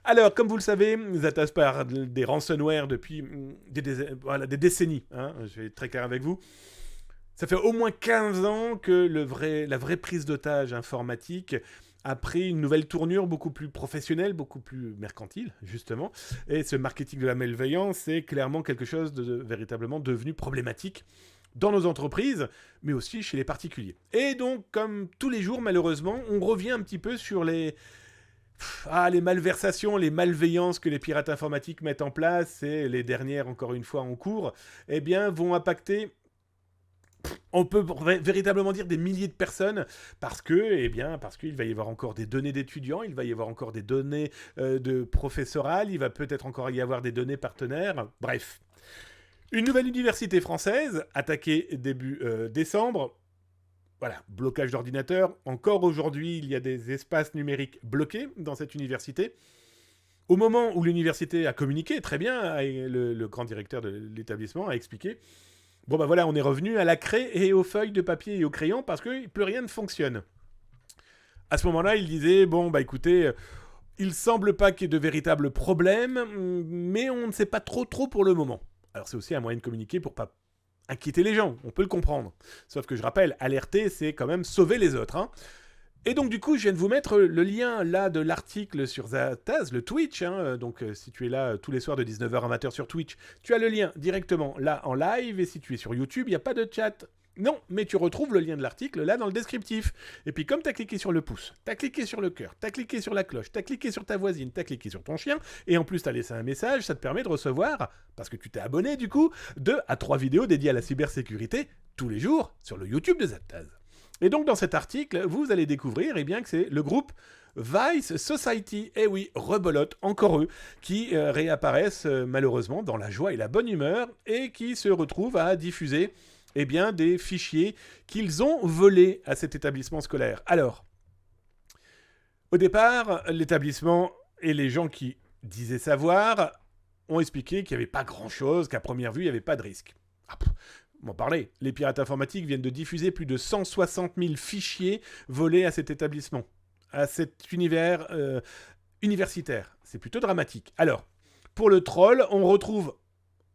Alors, comme vous le savez, Zatas parle des ransomware depuis des décennies. Hein, je vais être très clair avec vous. Ça fait au moins 15 ans que la vraie prise d'otage informatique a pris une nouvelle tournure beaucoup plus professionnelle, beaucoup plus mercantile, justement. Et ce marketing de la malveillance, c'est clairement quelque chose de véritablement devenu problématique dans nos entreprises, mais aussi chez les particuliers. Et donc, comme tous les jours, malheureusement, on revient un petit peu sur les malversations, les malveillances que les pirates informatiques mettent en place, et les dernières, encore une fois, en cours, eh bien, vont impacter, on peut véritablement dire, des milliers de personnes, parce qu'il va y avoir encore des données d'étudiants, il va y avoir encore des données de professoral, il va peut-être encore y avoir des données partenaires, bref. Une nouvelle université française, attaquée début décembre. Voilà, blocage d'ordinateur. Encore aujourd'hui, il y a des espaces numériques bloqués dans cette université. Au moment où l'université a communiqué, très bien, le grand directeur de l'établissement a expliqué, bon ben voilà, on est revenu à la craie et aux feuilles de papier et au crayon parce que plus rien ne fonctionne. À ce moment-là, il disait, bon bah écoutez, il semble pas qu'il y ait de véritables problèmes, mais on ne sait pas trop pour le moment. Alors c'est aussi un moyen de communiquer pour pas inquiéter les gens, on peut le comprendre. Sauf que je rappelle, alerter, c'est quand même sauver les autres. Hein. Et donc du coup, je viens de vous mettre le lien là de l'article sur Zataz, le Twitch. Hein. Donc si tu es là tous les soirs de 19h amateur sur Twitch, tu as le lien directement là en live. Et si tu es sur YouTube, il n'y a pas de chat. Non, mais tu retrouves le lien de l'article là dans le descriptif. Et puis comme tu as cliqué sur le pouce, tu as cliqué sur le cœur, tu as cliqué sur la cloche, tu as cliqué sur ta voisine, tu as cliqué sur ton chien, et en plus tu as laissé un message, ça te permet de recevoir, parce que tu t'es abonné du coup, 2 à 3 vidéos dédiées à la cybersécurité tous les jours sur le YouTube de Zaptaz. Et donc dans cet article, vous allez découvrir que c'est le groupe Vice Society, et oui, rebolote, encore eux, qui réapparaissent malheureusement dans la joie et la bonne humeur, et qui se retrouvent à diffuser des fichiers qu'ils ont volés à cet établissement scolaire. Alors, au départ, l'établissement et les gens qui disaient savoir ont expliqué qu'il n'y avait pas grand-chose, qu'à première vue, il n'y avait pas de risque. M'en parler. Les pirates informatiques viennent de diffuser plus de 160 000 fichiers volés à cet établissement, à cet univers universitaire. C'est plutôt dramatique. Alors, pour le troll, on retrouve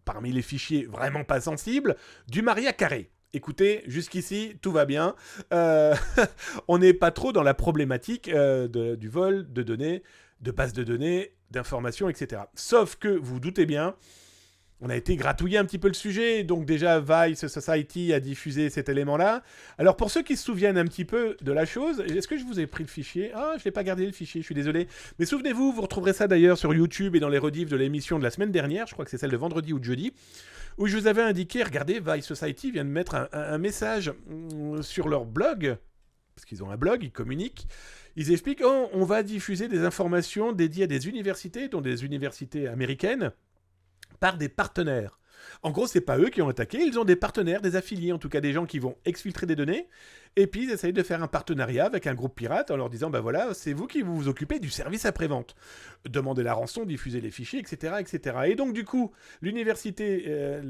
parmi les fichiers vraiment pas sensibles, du Maria Carré. Écoutez, jusqu'ici, tout va bien. On n'est pas trop dans la problématique du vol de données, de bases de données, d'informations, etc. Sauf que, vous doutez bien, on a été gratouiller un petit peu le sujet, donc déjà Vice Society a diffusé cet élément-là. Alors pour ceux qui se souviennent un petit peu de la chose, est-ce que je vous ai pris le fichier ? Ah, je n'ai pas gardé le fichier, je suis désolé. Mais souvenez-vous, vous retrouverez ça d'ailleurs sur YouTube et dans les rediffs de l'émission de la semaine dernière, je crois que c'est celle de vendredi ou de jeudi, où je vous avais indiqué, regardez, Vice Society vient de mettre un message sur leur blog, parce qu'ils ont un blog, ils communiquent. Ils expliquent, on va diffuser des informations dédiées à des universités, dont des universités américaines, par des partenaires. En gros, c'est pas eux qui ont attaqué, ils ont des partenaires, des affiliés, en tout cas des gens qui vont exfiltrer des données, et puis ils essayent de faire un partenariat avec un groupe pirate en leur disant, ben voilà, c'est vous qui vous occupez du service après-vente. Demandez la rançon, diffusez les fichiers, etc., etc. Et donc du coup, l'université,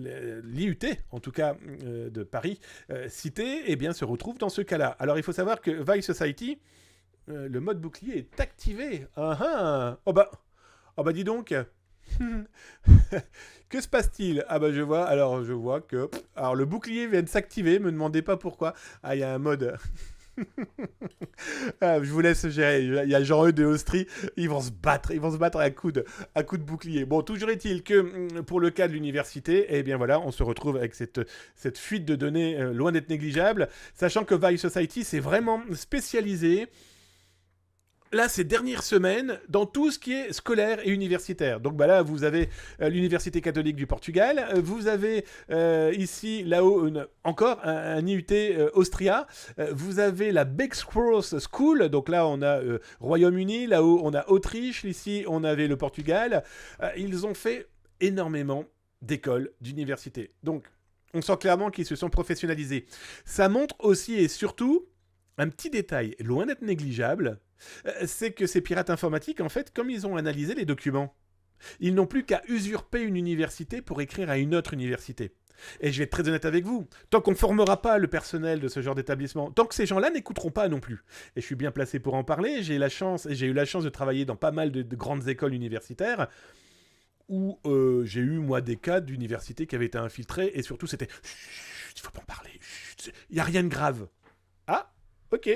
l'IUT, en tout cas de Paris, citée, se retrouve dans ce cas-là. Alors il faut savoir que Vice Society, le mode bouclier est activé. Oh bah dis donc. Que se passe-t-il ? Ah bah je vois que... Alors le bouclier vient de s'activer, me demandez pas pourquoi. Ah, il y a un mode... je vous laisse gérer. Il y a Jean-Eudes et Austrie, ils vont se battre à coups de bouclier. Bon, toujours est-il que pour le cas de l'université, on se retrouve avec cette fuite de données loin d'être négligeable, sachant que Vice Society s'est vraiment spécialisé là, ces dernières semaines, dans tout ce qui est scolaire et universitaire. Donc là, vous avez l'Université catholique du Portugal, vous avez ici, là-haut, encore un IUT Austria, vous avez la Bexcross School, donc là, on a Royaume-Uni, là-haut, on a Autriche, ici, on avait le Portugal. Ils ont fait énormément d'écoles, d'universités. Donc, on sent clairement qu'ils se sont professionnalisés. Ça montre aussi et surtout un petit détail, loin d'être négligeable, c'est que ces pirates informatiques, en fait, comme ils ont analysé les documents, ils n'ont plus qu'à usurper une université pour écrire à une autre université. Et je vais être très honnête avec vous, tant qu'on ne formera pas le personnel de ce genre d'établissement, tant que ces gens-là n'écouteront pas non plus, et je suis bien placé pour en parler, j'ai eu la chance de travailler dans pas mal de grandes écoles universitaires, où j'ai eu, moi, des cas d'université qui avaient été infiltrés, et surtout c'était « il faut pas en parler, il n'y a rien de grave ». Ah, ok.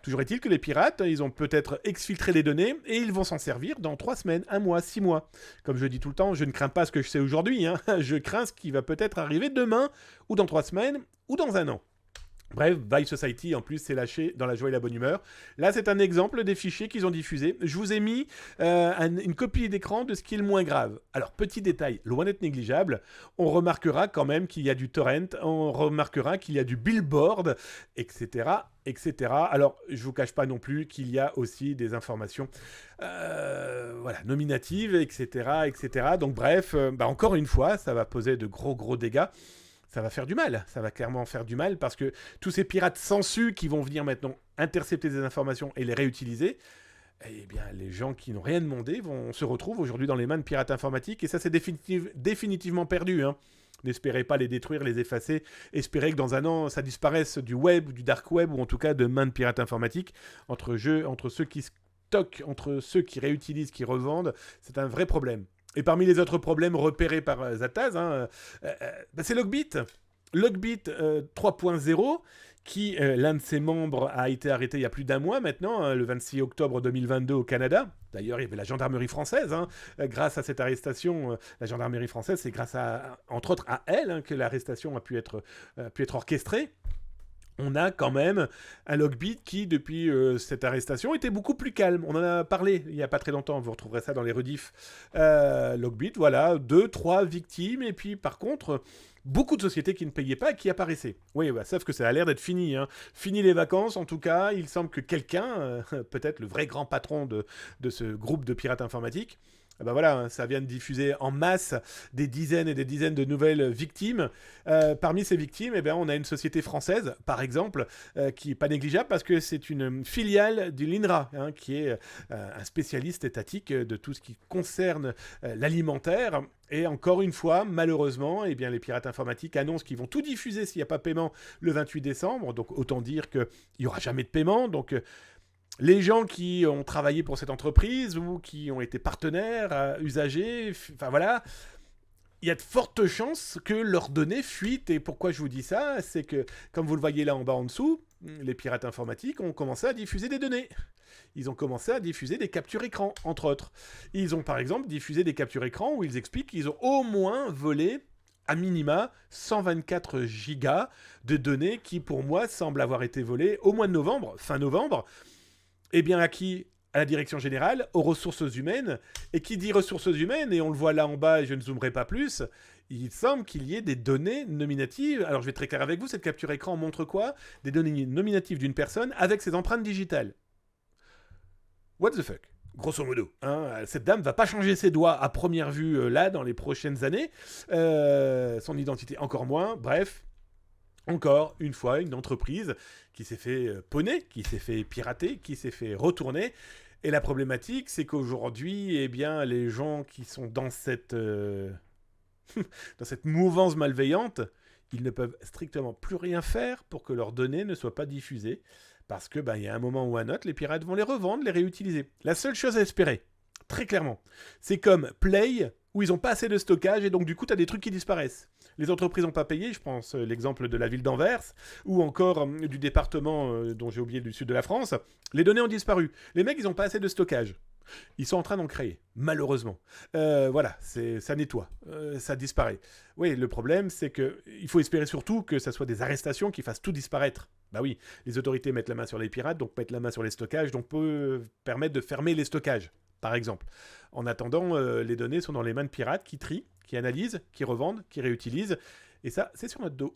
Toujours est-il que les pirates, ils ont peut-être exfiltré les données et ils vont s'en servir dans 3 semaines, 1 mois, 6 mois. Comme je dis tout le temps, je ne crains pas ce que je sais aujourd'hui, hein. Je crains ce qui va peut-être arriver demain, ou dans 3 semaines, ou dans 1 an. Bref, Vice Society, en plus, s'est lâché dans la joie et la bonne humeur. Là, c'est un exemple des fichiers qu'ils ont diffusés. Je vous ai mis une copie d'écran de ce qui est le moins grave. Alors, petit détail, loin d'être négligeable, on remarquera quand même qu'il y a du torrent, on remarquera qu'il y a du billboard, etc., etc. Alors, je vous cache pas non plus qu'il y a aussi des informations nominatives, etc., etc. Donc, bref, encore une fois, ça va poser de gros dégâts. Ça va faire du mal, ça va clairement faire du mal parce que tous ces pirates sensus qui vont venir maintenant intercepter des informations et les réutiliser, eh bien les gens qui n'ont rien demandé se retrouvent aujourd'hui dans les mains de pirates informatiques et ça c'est définitivement perdu. Hein. N'espérez pas les détruire, les effacer, espérez que dans 1 an ça disparaisse du web, du dark web ou en tout cas de mains de pirates informatiques entre ceux qui stockent, entre ceux qui réutilisent, qui revendent, c'est un vrai problème. Et parmi les autres problèmes repérés par Zataz, c'est Logbit. Logbit 3.0, qui, l'un de ses membres, a été arrêté il y a plus d'1 mois maintenant, le 26 octobre 2022 au Canada. D'ailleurs, il y avait la gendarmerie française. Grâce à cette arrestation, la gendarmerie française, c'est grâce à, entre autres à elle, que l'arrestation a pu être orchestrée. On a quand même un Logbit qui, depuis cette arrestation, était beaucoup plus calme. On en a parlé il n'y a pas très longtemps, vous retrouverez ça dans les rediffs. Logbit, voilà, 2, 3 victimes, et puis par contre, beaucoup de sociétés qui ne payaient pas et qui apparaissaient. Oui, sauf que ça a l'air d'être fini. Hein. Fini les vacances, en tout cas, il semble que quelqu'un, peut-être le vrai grand patron de ce groupe de pirates informatiques, voilà, ça vient de diffuser en masse des dizaines et des dizaines de nouvelles victimes. Parmi ces victimes, on a une société française, par exemple, qui n'est pas négligeable parce que c'est une filiale de l'INRA, qui est un spécialiste étatique de tout ce qui concerne l'alimentaire. Et encore une fois, malheureusement, les pirates informatiques annoncent qu'ils vont tout diffuser s'il n'y a pas paiement le 28 décembre. Donc autant dire qu'il n'y aura jamais de paiement. Donc les gens qui ont travaillé pour cette entreprise ou qui ont été partenaires, usagers, il y a de fortes chances que leurs données fuitent. Et pourquoi je vous dis ça ? C'est que, comme vous le voyez là en bas en dessous, les pirates informatiques ont commencé à diffuser des données. Ils ont commencé à diffuser des captures écran, entre autres. Ils ont par exemple diffusé des captures écran où ils expliquent qu'ils ont au moins volé à minima 124 gigas de données qui, pour moi, semblent avoir été volées au mois de novembre, fin novembre. À qui ? À la direction générale, aux ressources humaines. Et qui dit ressources humaines, et on le voit là en bas et je ne zoomerai pas plus, il semble qu'il y ait des données nominatives. Alors je vais être très clair avec vous, cette capture écran montre quoi ? Des données nominatives d'une personne avec ses empreintes digitales. What the fuck ? Grosso modo, cette dame va pas changer ses doigts à première vue là dans les prochaines années. Son identité encore moins, bref. Encore une fois, une entreprise qui s'est fait poney, qui s'est fait pirater, qui s'est fait retourner. Et la problématique, c'est qu'aujourd'hui, les gens qui sont dans cette mouvance malveillante, ils ne peuvent strictement plus rien faire pour que leurs données ne soient pas diffusées. Parce que, il y a un moment ou un autre, les pirates vont les revendre, les réutiliser. La seule chose à espérer, très clairement, c'est comme Play, où ils n'ont pas assez de stockage et donc du coup, tu as des trucs qui disparaissent. Les entreprises n'ont pas payé, je pense l'exemple de la ville d'Anvers, ou encore du département dont j'ai oublié du sud de la France. Les données ont disparu. Les mecs, ils n'ont pas assez de stockage. Ils sont en train d'en créer, malheureusement. Ça nettoie, ça disparaît. Oui, le problème, c'est qu'il faut espérer surtout que ça soit des arrestations qui fassent tout disparaître. Oui, les autorités mettent la main sur les pirates, donc mettent la main sur les stockages, donc peut permettre de fermer les stockages, par exemple. En attendant, les données sont dans les mains de pirates qui trient, qui analysent, qui revendent, qui réutilisent. Et ça, c'est sur notre dos.